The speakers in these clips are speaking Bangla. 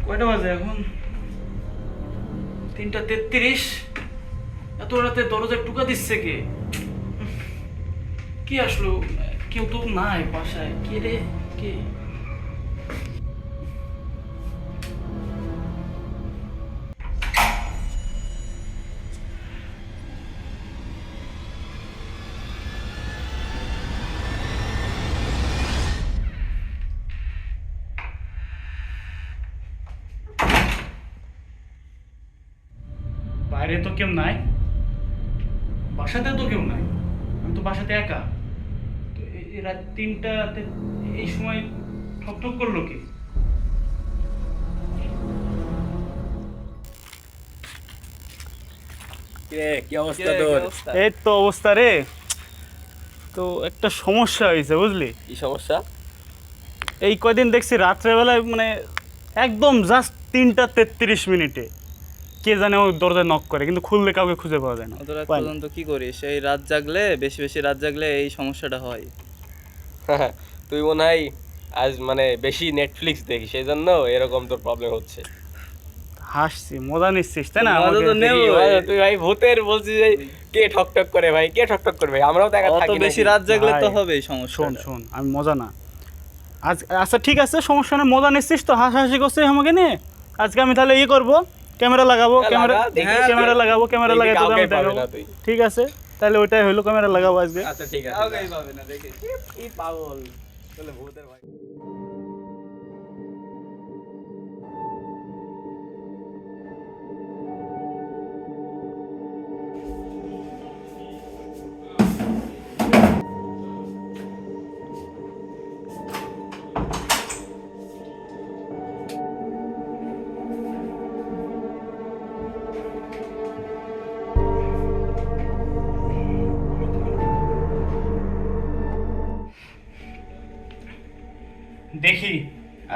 কয়টা বাজে এখন? 3:33। এত রাতে দরজায় টুকা দিচ্ছে কে? কে আসলো? কেউ তো নাই বাসায়। কে রে? কে? বাইরে তো কেউ নাই, বাসাতে তো কেউ নাই। আমি তো বাসাতে একা। তো রাত 3টাতে এই সময় ঠক ঠক করলো কে? কিরে কি অবস্থা তোর? এই তো অবস্থা রে। তো একটা সমস্যা হয়েছে বুঝলি। কি সমস্যা? এই কয়দিন দেখছি রাত্রেবেলায় মানে একদম জাস্ট 3:33 কে জানে ও দরজায় নক করে, কিন্তু খুললে কাউকে খুঁজে পাওয়া যায় না। অত রাত পাই না। পর্যন্ত কি করিস? এই রাত জাগলে, বেশি বেশি রাত জাগলে এই সমস্যাটা হয়। তুই মনে হয় আজ মানে বেশি নেটফ্লিক্স দেখিস সেই জন্য এরকম তোর প্রবলেম হচ্ছে। হাসছি, মজা নিচ্ছিস তাই না মজা আমাকে? তো নেব। তুই ভাই ভূতের বলছিস যে কে ঠক ঠক করে ভাই, কে ঠক ঠক করে ভাই? আমরাও তো একা অত থাকি বেশি নাকি? রাত জাগলে তো ভাই, হবেই শোন সমস্যা। শোন, আমি মজা না আজ। আচ্ছা ঠিক আছে, সমস্যা নেই, মজা নিচ্ছিস তো, হাসাহাসি করছিস আমাকে নিয়ে। আজকে আমি তাহলে করবো, ক্যামেরা লাগাবো, হ্যাঁ, ক্যামেরা লাগা, দেখি। ক্যামেরা লাগাবো, ক্যামেরা দেখি লাগাই তোকে কাউকে আমি পাবে দেখাবো। না তুই। ঠিক আছে, তাহলে ওইটাই হইলো, ক্যামেরা লাগাবো আজকে। আচ্ছা ঠিক আছে। কাউকেই পাবে না, দেখিস। কি পাগল বলে ভূতের ভাই। দেখি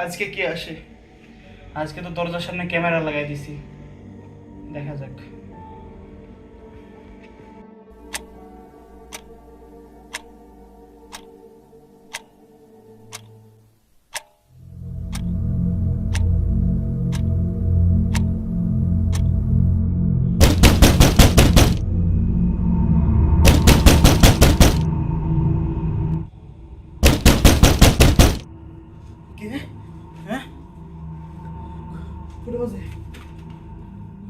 আজকে কে আসে। আজকে তো দরজার সামনে ক্যামেরা লাগাই দিছি, দেখা যাক। কে? হ্যাঁ, কটা বাজে?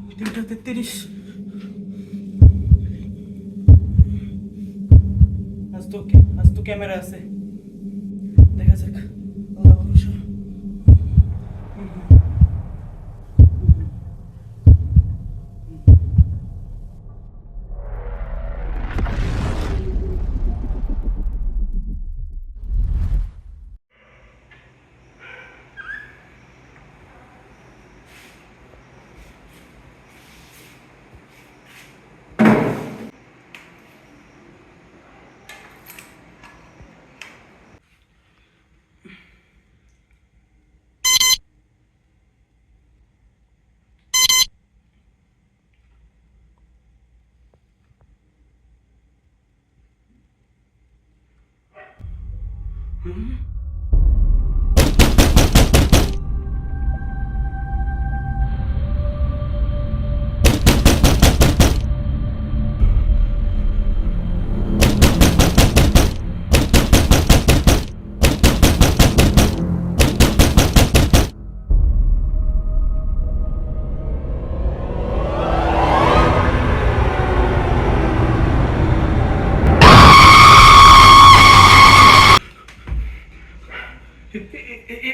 3:33। আজ তো ক্যামেরা আছে, দেখা যাক। আল্লাহ ভরসা।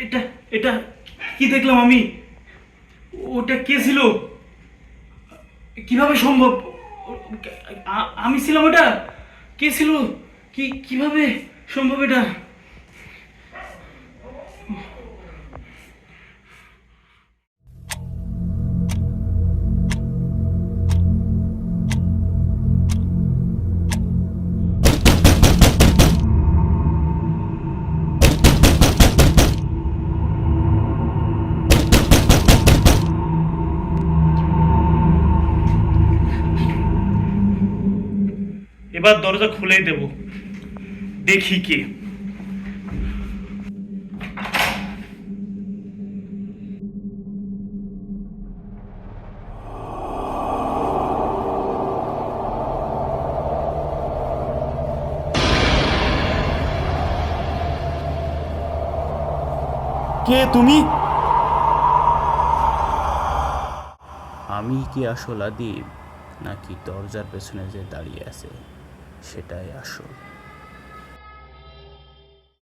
এটা এটা কি দেখলাম আমি? ওটা কে ছিল? কিভাবে সম্ভব? আমি ছিলাম ওটা? কে ছিল? কিভাবে সম্ভব এটা? এবার দরজা খুলেই দেব, দেখি কে। কে তুমি? আমি কি আসল আদিব, নাকি দরজার পেছনে যে দাঁড়িয়ে আছে সেটাই আসল?